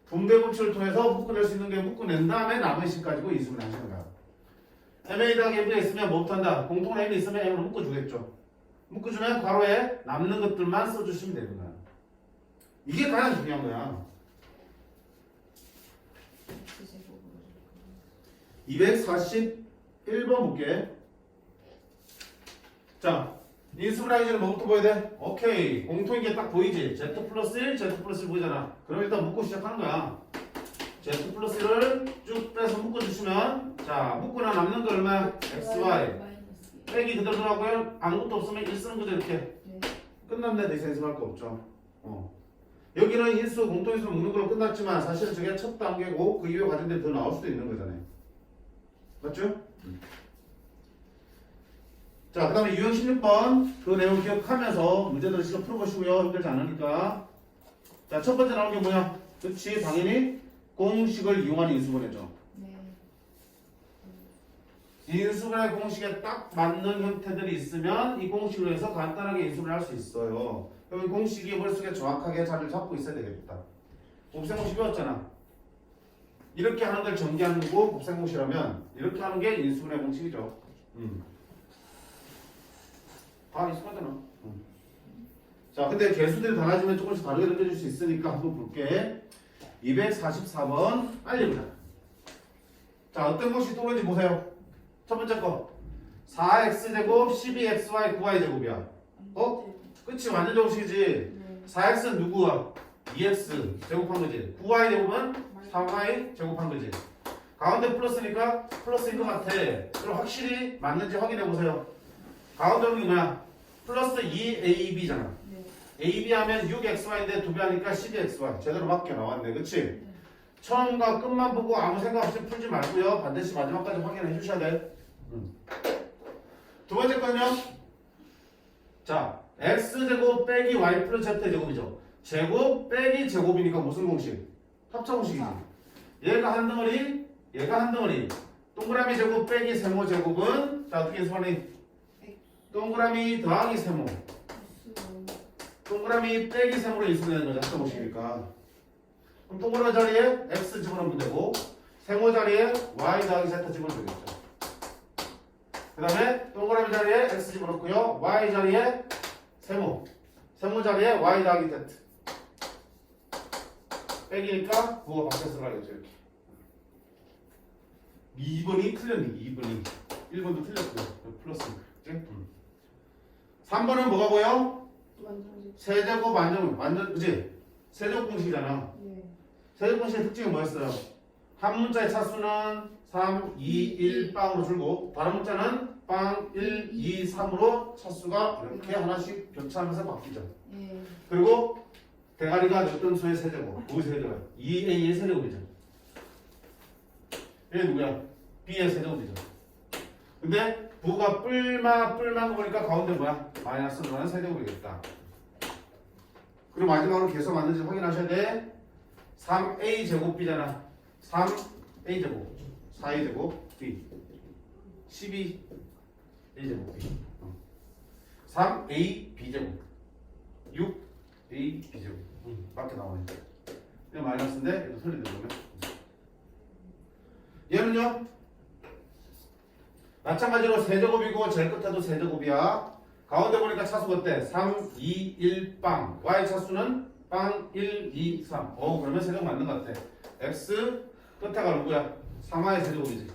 분배 법칙을 통해서 묶어낼 수 있는 게 묶어낸 다음에 남은 식 가지고 인수분해 하시는 거야. MA 더하기 M가 있으면 뭐부터 한다? 공통 M이 있으면 M을 묶어주겠죠. 묶어주면 괄호에 남는 것들만 써주시면 되는 거야. 이게 가장 중요한 거야. 241번 볼게. 자, 인수분해 하기 전에 뭐부터 보여야 돼? 오케이. 공통인 게 딱 보이지? Z 플러스 1, Z 플러스 1 보이잖아. 그럼 일단 묶고 시작하는 거야. Z 플러스 1을 쭉 빼서 묶어주시면 자, 묶거나 남는 거 얼마야? XY. 빼기 그대로 들어가고요. 아무것도 없으면 1 쓰는 거죠, 이렇게. 네. 끝났네. 더 이상 인수할 거 없죠. 여기는 인수, 공통인수 묶는 걸로 끝났지만 사실은 저게 첫 단계고 그 이후에 과정들이 더 나올 수도 있는 거잖아요. 맞죠? 자, 그 다음에 유형 16번 그 내용 기억하면서 문제들 실컷 풀어보시고요. 힘들지 않으니까. 자, 첫 번째 나온 게 뭐야? 그치, 당연히 공식을 이용한 인수분해죠. 네. 인수분해 공식에 딱 맞는 형태들이 있으면 이 공식으로 해서 간단하게 인수분해 할 수 있어요. 그럼 이 공식이 머릿속에 정확하게 자리를 잡고 있어야 되겠다. 곱셈공식 배웠잖아. 이렇게 하는 걸 전개하는 거고 곱셈공식이라면 이렇게 하는 게 인수분해 공식이죠. 다 익숙하잖아. 자, 근데 개수들이 달라지면 조금씩 다르게 느껴질 수 있으니까 한번 볼게. 244번 빨리 보자. 자, 어떤 공식이 떠오르는지 보세요. 첫 번째 거 4x제곱 12xy 9y제곱이야. 어? 그치, 완전 정식이지. 네. 4x는 누구야? 2x 제곱한 거지. 9y제곱은 3y 제곱한 거지. 가운데 플러스니까 플러스인 것 같아. 그럼 확실히 맞는지 확인해 보세요. 가운데 오는 게 뭐야? 플러스 2ab잖아. 네. ab 하면 6xy인데 2배 하니까 12xy. 제대로 맞게 나왔네. 그치? 처음과 끝만 보고 아무 생각 없이 풀지 말고요. 반드시 마지막까지 확인해 주셔야 돼. 두 번째 건요. 자, x제곱 빼기 y 플러스 z제곱이죠. 제곱 빼기 제곱이니까 무슨 공식? 합차 공식이지. 얘가 한 덩어리, 얘가 한 덩어리. 동그라미 제곱 빼기 세모 제곱은 자, 어떻게 해석하니? 동그라미 더하기 세모. 동그라미 빼기 세모로 인수되는 거죠. 합차 공식이니까. 그럼 동그라미 자리에 x 집어넣으면 되고 세모 자리에 y 더하기 z 집어넣으면 되겠죠. 그 다음에 동그라미 자리에 x 집어넣고요. y 자리에 세모 자리에 y 더하기 z 빼기니까 부호가 바뀌어서 가겠죠. 이렇게 2번이 틀렸네. 2번이 1번도 틀렸고요. 플러스니까. 그치? 3번은 뭐가 보여? 완전. 세제곱 완전 그치? 세제곱 공식이잖아. 네. 세제곱 공식의 특징이 뭐였어요? 한 문자의 차수는 3, 2, 1 빵으로 줄고 다른 문자는 빵, 1, 2, 3으로 차수가 이렇게 하나씩 교차하면서 바뀌죠. 네. 그리고 대가리가 어떤 수의 세제곱? 누구의 세제곱? 2a의 세제곱이죠. 얘 누구야? b의 세제곱이죠. 근데 부가 뿔만 거 보니까 가운데 뭐야? 마이너스 들어가는 세제곱이겠다. 그리고 마지막으로 계속 맞는지 확인하셔야 돼. 3a 제곱 b잖아. 3a 제곱 4a 제곱 b 12a 제곱 b 3a b 제곱 6a b 제곱 밖에 나오네. 이거 마이너스인데 이거 틀리는 거면 얘는요 마찬가지로 세제곱이고 제일 끝에도 세제곱이야. 가운데 보니까 차수가 어때? 3, 2, 1 빵. y 차수는 빵 1, 2, 3. 그러면 세제곱 맞는 것 같아. x 끝에가 누구야? 3화의 세제곱이지.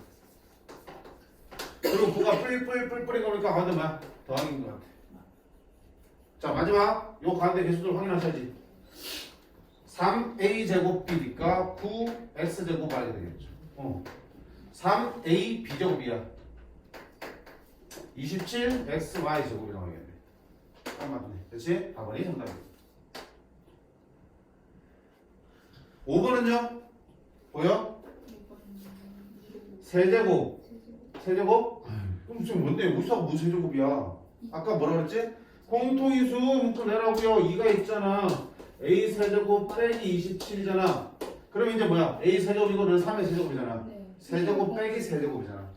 그리고 부가 뿔뿔뿔뿔이 거니까 가운데 뭐야? 더하기인 것 같아. 자, 마지막 요 가운데 개수들 확인하셔야지. 3a 제곱 b니까 9x 제곱 y가 되겠죠. 3a b 제곱이야. 27 x y 제곱이 나오겠네. 딱 맞네. 그렇지? 4번이 정답이야. 5번은요? 보여? 세제곱. 세제곱? 그럼 지금 뭔데? 무수하고 무세제곱이야. 아까 뭐라 그랬지? 공통인수 묶어내라고요. 2가 있잖아. a 세제곱 빼기 27이잖아. 그럼 이제 뭐야? a 세제곱이고 는 3의 세제곱이잖아. 네. 세제곱 빼기 세제곱이잖아.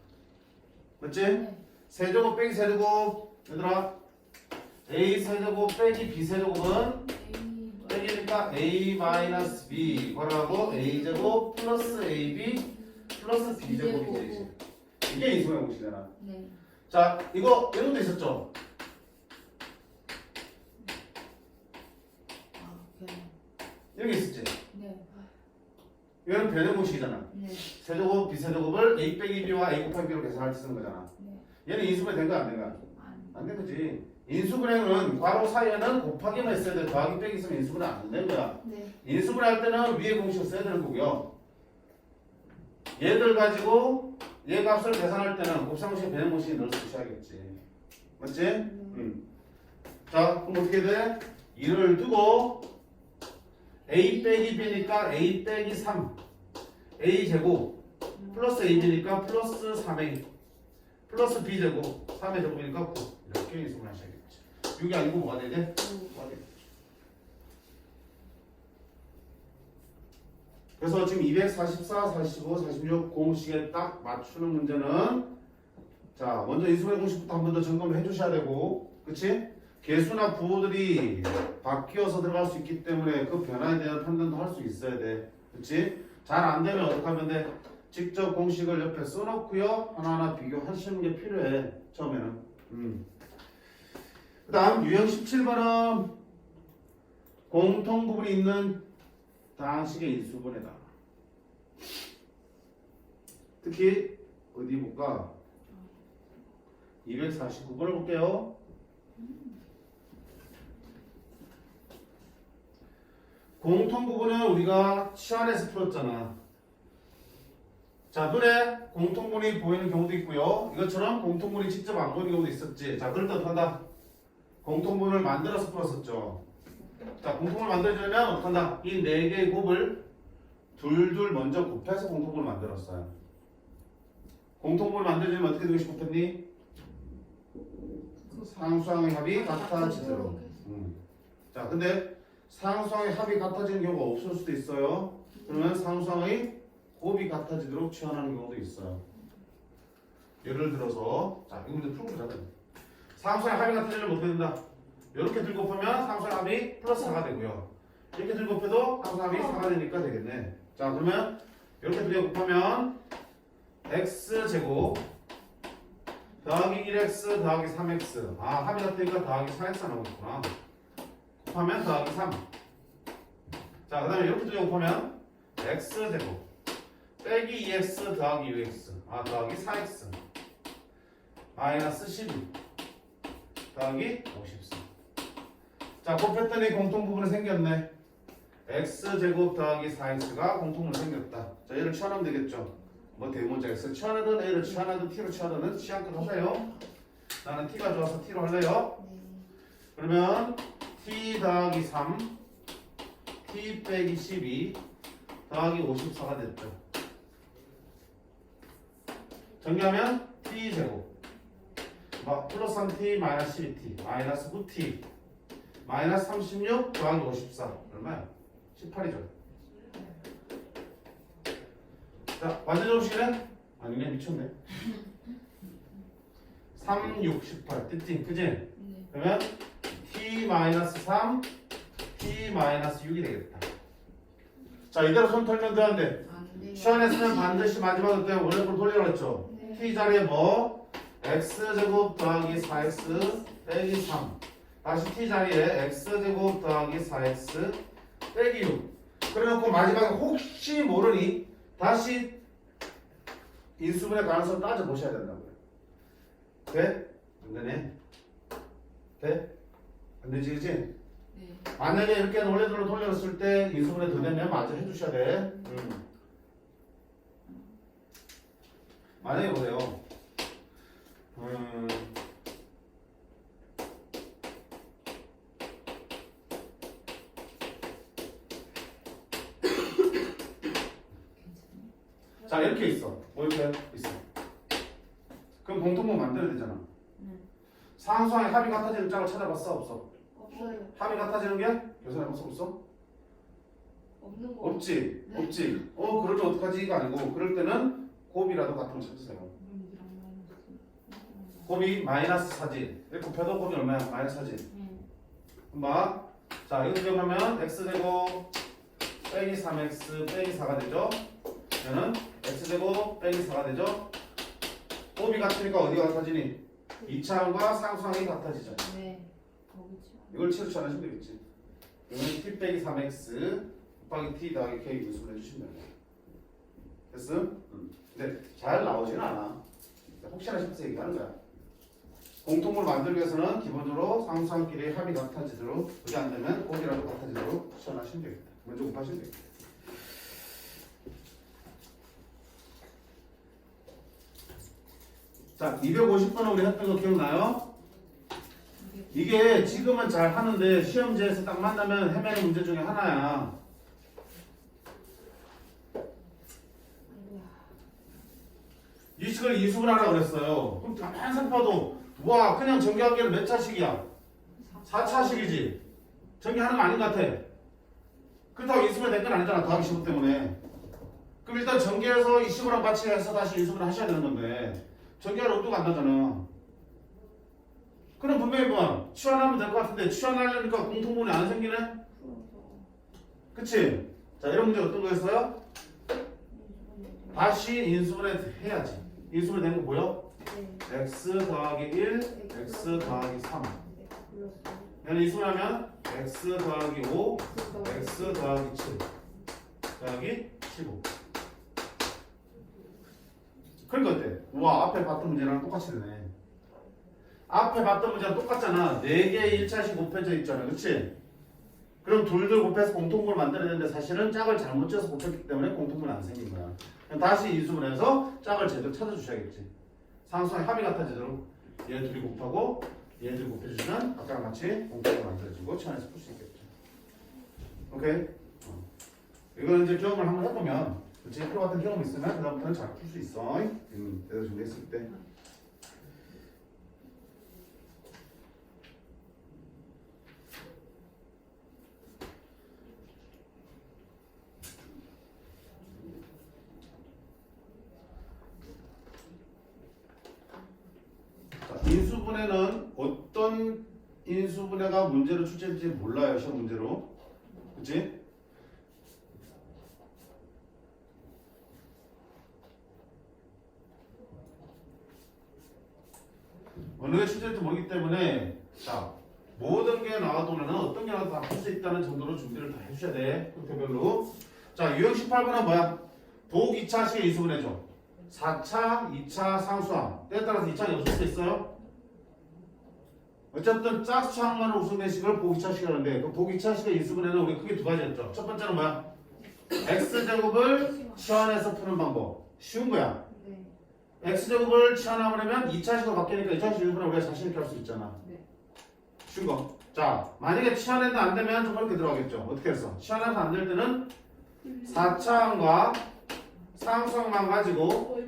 맞지? 네. 세제곱 빼기 세제곱. 얘들아 a 세제곱 빼기 b 세제곱은 빼기니까 a 마이너스 b 이거라고 a 제곱 플러스 ab 플러스 b 제곱이 되지. 이게 인수분해 공식이잖아. 네. 자, 이거 이런 거 있었죠? 아, 그래. 이런 게 있었지? 네. 이거는 변형 공식이잖아. 네. 세제곱 비세제곱을 a 빼기 b와 a 곱하기 b로 계산할 때 쓰는 거잖아. 네. 얘는 인수분해 된 거야 안 된 거야? 안. 안 된 거지. 인수분해는 괄호 사이에는 곱하기만 있어야 돼. 더하기 빼기 있으면 인수분해 안 되는 거야. 네. 인수분해 할 때는 위에 공식 써야 되는 거고요. 얘들 가지고 얘 값을 계산할 때는 곱셈공식, 변형공식 넣을 수 있어야겠지. 맞지? 자, 그럼 어떻게 돼? 2를 두고 a 빼기 b니까 a 빼기 3 a 제곱 플러스 a제니까 플러스 3a 플러스 b제곱 3의 제곱이니까 9 이렇게 인수분해 하셔야겠지. 6이 아니고 뭐가 되지? 9가 되겠지. 그래서 지금 244, 45, 46 공식에 딱 맞추는 문제는 자 먼저 인수분해 공식부터 한 번 더 점검을 해주셔야 되고 그치? 개수나 부호들이 바뀌어서 들어갈 수 있기 때문에 그 변화에 대한 판단도 할 수 있어야 돼 그치? 잘 안 되면 어떻게 하면 돼? 직접 공식을 옆에 써놓고요 하나하나 비교하시는 게 필요해 처음에는 그 다음 유형 17번은 공통 부분이 있는 다항식의 인수분해다. 특히 어디 볼까? 249번을 볼게요. 공통 부분은 우리가 치환해서 풀었잖아. 자, 눈에 공통분이 보이는 경우도 있고요. 이것처럼 공통분이 직접 안 보이는 경우도 있었지. 자, 그럴 때 어떻게 한다? 공통분을 만들어서 풀었었죠. 자, 공통분을 만들려면 어떻게 한다? 이 네 개의 곱을 둘둘 먼저 곱해서 공통분을 만들었어요. 공통분을 만들려면 어떻게 되고 싶었니? 상수항의 합이 같아지도록. 자, 근데 상수항의 합이 같아지는 경우가 없을 수도 있어요. 그러면 상수항의 곱이 같아지도록 치환하는 경우도 있어요. 예를 들어서 자, 이 문제 풀고 보자면 상수항의 합이 같아지려면 어떻게 된다? 이렇게 들고 보면 상수항의 합이 플러스 4가 되고요. 이렇게 들고 펴도 상수항의 합이 4가 되니까 되겠네. 자, 그러면 이렇게 들고 보면 x제곱 더하기 1x 더하기 3x 아, 합이 같으니까 더하기 4x 나오겠구나. 곱하면 더하기 3. 자, 그 다음에 이렇게 들고 보면 x제곱 빼기 2x 더하기 6x 아 더하기 4x 마이너스 12 더하기 54. 자, 곱했더니 공통부분이 생겼네. x제곱 더하기 4x가 공통부분이 생겼다. 자, 얘를 치환하면 되겠죠. 뭐 대문자 x 치환하든 a를 치환하든 t로 치환하든 취향껏 하세요. 나는 t가 좋아서 t로 할래요. 그러면 t 더하기 3 t 빼기 12 더하기 54가 됐죠. 정리하면 t제곱 플러스 3t 마이너스 12t 마이너스 9t 마이너스 36 더하기 54 얼마야? 18이죠. 자, 완전 접시네? 아니네, 미쳤네. 3, 6, 18 띠띵 그지? 네. 그러면 t 마이너스 3 t 마이너스 6이 되겠다. 자, 이대로 손 털면 돼, 안 돼? 안 돼요. 시원했으면 반드시 마지막에 때 원래 걸 돌리라고 했죠. 네. t 자리에 뭐? x제곱 더하기 4x 빼기 3 다시 t 자리에 x제곱 더하기 4x 빼기 6 그래놓고 마지막에 혹시 모르니 다시 인수분해 가능성을 따져보셔야 된다고요. 돼? 안 되네? 돼? 안 되지 그치? 네. 만약에 이렇게 원래대로 돌렸을 때 인수분해 더 되면 마저 해주셔야 돼. 만약에 보세요. 자, 이렇게 있어. 뭐 이렇게 있어. 그럼 공통분 만들어야 되잖아. 상수항의 합이 같아지는 짝을 찾아봤어? 없어? 없어요. 합이 같아지는 게? 교사님 없어? 없는 거. 없지? 네. 없지? 그러면 어떡하지? 이거 아니고 그럴 때는 곱이라도 같은 거 찾으세요. 곱이 마이너스 4지. 이렇게 곱해도 곱이 얼마야? 마이너스 4지. 막. 자, 이거 기억하면 x제곱 빼기 3x 빼기 4가 되죠. 얘는 x제곱 빼기 4가 되죠. 곱이 같으니까 어디가 같아지니? 이차항과 상수항이 같아지죠. 네. 거기죠. 이걸 치로 치환하시면 되겠지. 그러면 t 빼기 3x 곱하기 t 더하기 k 분수를 해주시면 돼요. 됐어? 근데 잘 나오지는 않아. 혹시나 싶어서 얘기하는 거야. 공통을 만들기 위해서는 기본적으로 상수항끼리 합이 같아지도록 그게 안 되면 곱이라도 같아지도록 치환하시면 되겠다. 먼저 곱하시면 되겠다. 자, 250번은 우리 했던 거 기억나요? 이게 지금은 잘 하는데 시험지에서 딱 만나면 헤매는 문제 중에 하나야. 이 식을 이수분하라고 그랬어요. 그럼 가만히 생각해봐도 와 그냥 전개하기에는 몇 차식이야? 4차식이지. 전개하는 거 아닌 것 같아. 그렇다고 이수분해 된 건 아니잖아. 더하기 15 때문에. 그럼 일단 전개해서 이 식으랑 같이 해서 다시 이수분해 하셔야 되는 건데 전개할 엄두가 안 나잖아. 그럼 분명히 뭐 치환하면 될 것 같은데 치환하려니까 공통분이 안 생기네? 그치? 자 이런 문제 어떤 거였어요? 다시 인수분해 해야지. 인수분해 되는 거 보여? 네. x 더하기 1, x 더하기 3. 얘는 인수분하면 x 더하기 5, x 더하기 7 더하기 15. 그러니까 어때? 우와 앞에 봤던 문제랑 똑같이 되네. 앞에 봤던 문제랑 똑같잖아. 4개의 1차식 곱해져 있잖아. 그치? 그럼 둘둘 곱해서 공통분을 만들어야 되는데 사실은 짝을 잘못 지어서 곱했기 때문에 공통분이 안 생긴 거야. 그럼 다시 인수분해서 짝을 제대로 찾아주셔야겠지. 상수의 합이 같아지도록 얘 둘이 곱하고 얘 둘이 곱해주면 아까랑 같이 공통분이 만들어지고 치환해서 풀 수 있겠죠. 오케이? 이거는 이제 경험을 한번 해보면 그치? 프로 같은 경험이 있으면 그다음부터는 잘 풀 수 있어. 대답 준비했을 때. 인수분해는 어떤 인수분해가 문제로 출제될지 몰라요. 시험 문제로. 그치? 어느 게 출제될지 모르기 때문에 자 모든 게 나와도는 어떤 게 나와도 다 풀 수 있다는 정도로 준비를 다 해주셔야 돼. 형태별로. 자 유형 18번은 뭐야? 독 2차식의 인수분해죠. 4차, 2차 상수함. 때에 따라서 2차가 없을 수 있어요. 어쨌든 짝수항만으로 우승된 식을 보기차식이라는데 그 보기차식의 인수분해는 우리 크게 두 가지였죠. 첫 번째는 뭐야? x제곱을 치환해서 푸는 방법. 쉬운 거야. 네. x제곱을 치환하면 2차식으로 바뀌니까 2차식 인수분해 우리가 자신 있게 할 수 있잖아. 네. 쉬운 거. 자 만약에 치환해도 안 되면 좀 어렵게 들어가겠죠. 어떻게 해서? 치환해서 안 될 때는 4차항과 상수항만 가지고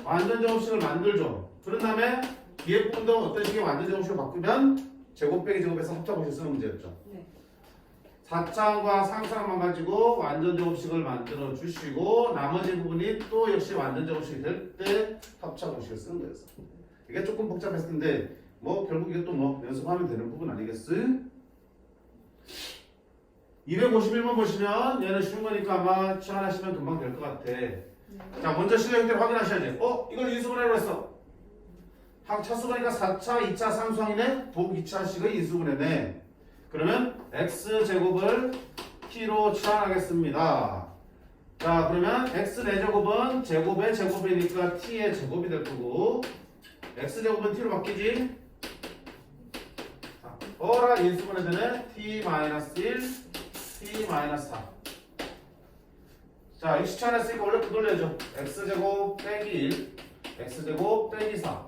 완전 제곱식을 만들죠. 그런 다음에 뒤에 부분도 어떤 식의 완전 제곱식을 바꾸면 제곱 빼기 제곱에서 합작공식 쓰는 문제였죠. 네. 4차항과 상수항만 가지고 완전 제곱식을 만들어 주시고 나머지 부분이 또 역시 완전 제곱식이 될 때 합작공식을 쓰는 거였어. 이게 조금 복잡했을 텐데 뭐 결국 이게 또 뭐 연습하면 되는 부분 아니겠어? 251번 보시면 얘는 쉬운 거니까 아마 치환하시면 금방 될 것 같아. 자 먼저 실력 형태를 확인하셔야지. 이걸 인수분해로 했어. 차수가니까 4차, 2차 상수항이네. 독 2차식의 인수분해네. 그러면 x제곱을 t로 치환하겠습니다. 자 그러면 x 4제곱은 제곱의 제곱이니까 t의 제곱이 될 거고 x제곱은 t로 바뀌지. 어라 인수분해 되네. t-1, t-4. 자, 이 시차했으니까 원래 돌려야죠. x제곱 빼기 1, x제곱 빼기 4.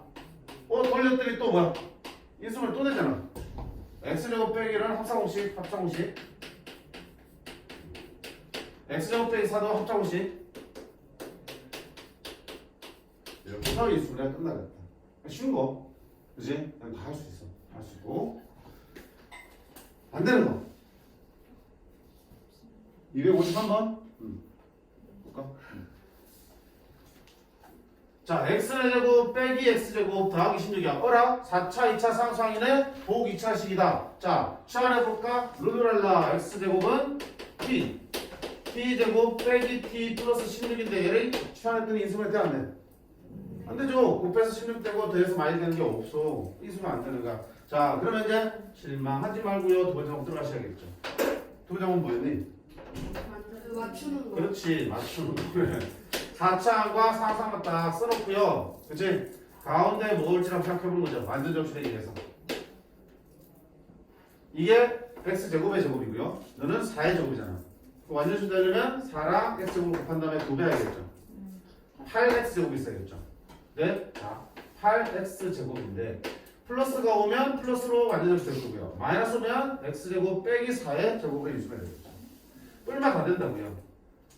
돌렸더니 또 뭐야? 인수분해 또 되잖아. x제곱 빼기 1은 합사공식, 합사공식. x제곱 빼기 4도 합사공식. 이렇게 해서 인수분해가 끝나겠다. 쉬운 거. 그지? 다 할 수 있어. 할 수 있고. 안 되는 거. 253번. 볼까? 자, x제곱 빼기 x제곱 더하기 16이야. 어라? 4차, 2차 상수항이네? 복 2차식이다. 자, 치환해볼까? 룰루랄라 x제곱은 t. t제곱 빼기 t 플러스 16인데 얘를 치환했더니 인수분해 돼? 안 돼? 안 되죠. 곱해서 16 되고 더해서 많이 되는 게 없어. 인수분 안 되는 거야. 자, 그러면 이제 실망하지 말고요. 두 번째 항목 들어가셔야겠죠. 두 번째 항목 뭐였니? 맞추는 거. 그렇지. 맞추는 거. 4차항과 상상만 딱 써놓고요. 그치? 가운데 뭐 올지 한번 생각해보는 거죠. 완전 접수되기 위해서. 이게 x제곱의 제곱이고요. 너는 4의 제곱이잖아. 완전 접수되려면 4랑 x제곱을 곱한 다음에 2배 해야겠죠. 8x제곱이 있어야겠죠. 네? 자, 8x제곱인데 플러스가 오면 플러스로 완전 접수될 거고요. 마이너스 오면 x제곱 빼기 4의 제곱을 인수해야 되겠죠. 뿔마 다 된다고요.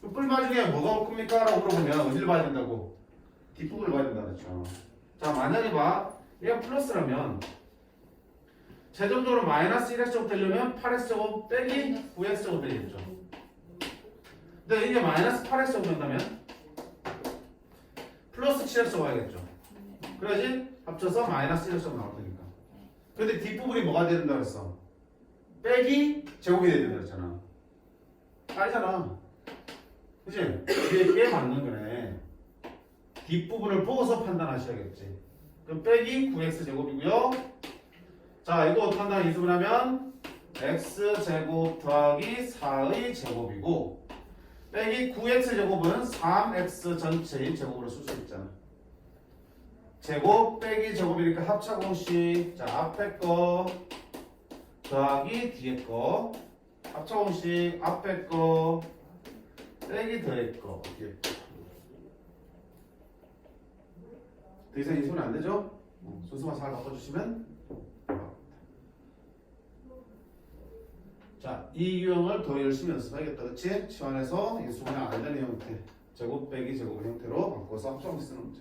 그 뿔마 중에 뭐가 큽니까? 라고 물어보면 어디를 봐야 된다고? 뒷부분을 봐야 된다 그랬죠. 자, 만약에 봐. 얘가 플러스라면 최종적으로 마이너스 1x제곱 되려면 8x제곱 빼기 9x제곱 되겠죠. 근데 이게 마이너스 8x제곱 된다면 플러스 7x제곱 와야겠죠. 그래야지 합쳐서 마이너스 1x제곱 나올 테니까. 근데 뒷부분이 뭐가 돼야 된다 그랬어? 빼기 제곱이 돼야 된다 그랬잖아. 아니잖아. 그치? 이게 맞는 거네. 뒷부분을 보고서 판단하셔야겠지. 그럼 빼기 9x제곱이고요. 자, 이거 어떻게 한다? 이수분하면 x제곱 더하기 4의 제곱이고 빼기 9x제곱은 3x 전체인 제곱으로 쓸 수 있잖아. 제곱 빼기 제곱이니까 합차공식. 자, 앞에 거 더하기 뒤에 거. 합차공식 앞에 거 빼기 뒤에 거. 뒤에 거. 더 이상 이수분 안 되죠? 순서만 잘 바꿔주시면. 자, 이 유형을 더 열심히 연습하겠다, 그치? 치환해서 인수분해 안 되는 형태, 제곱 빼기 제곱 형태로 바꿔서 합성 쓰는 문제.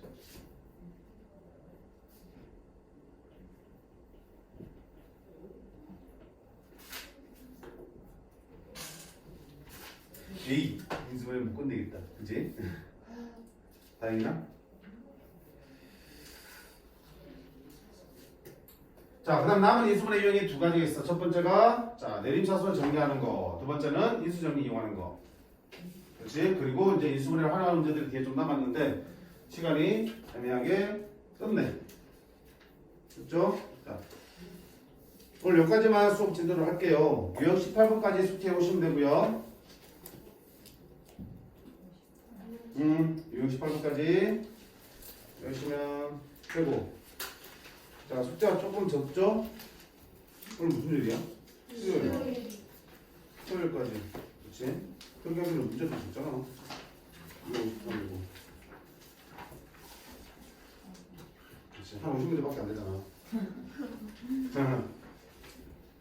에이, 인수분해 못 건드리겠다, 그치? 다행이나? 자, 그 다음 남은 인수분해 유형이 두 가지가 있어. 첫 번째가 자 내림차순을 정리하는 거. 두 번째는 인수정리 이용하는 거. 그렇지? 그리고 이제 인수분해를 활용하는 문제들이 뒤에 좀 남았는데 시간이 애매하게 끝네. 그렇죠? 자, 오늘 여기까지만 수업 진도를 할게요. 유형 18분까지 숙지해 오시면 되고요. 유형 18분까지 열시면 되고. 자, 숫자가 조금 적죠? 오늘 무슨 요일이야? 수요일. 수요일까지. 그렇지? 그렇게 하면 문제도 적잖아. 이거 53이고. 그렇지. 한 50문제밖에 안 되잖아.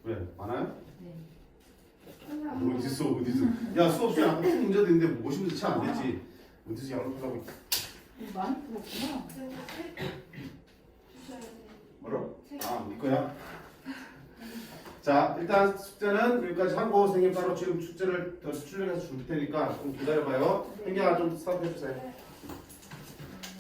왜? 많아요? 네. 어디서? 야, 수업 시간 아까 큰 문제도 있는데 50문제 차 안 됐지. 어디서 양을 풀라고. 많이 풀었구나. 뭐라? 아, 네 거야? 자, 일단 숙제는 여기까지 하고 선생님 따로 지금 숙제를 더 수출력해서 줄 테니까 좀 기다려봐요. 현경아 좀 스탑 해주세요.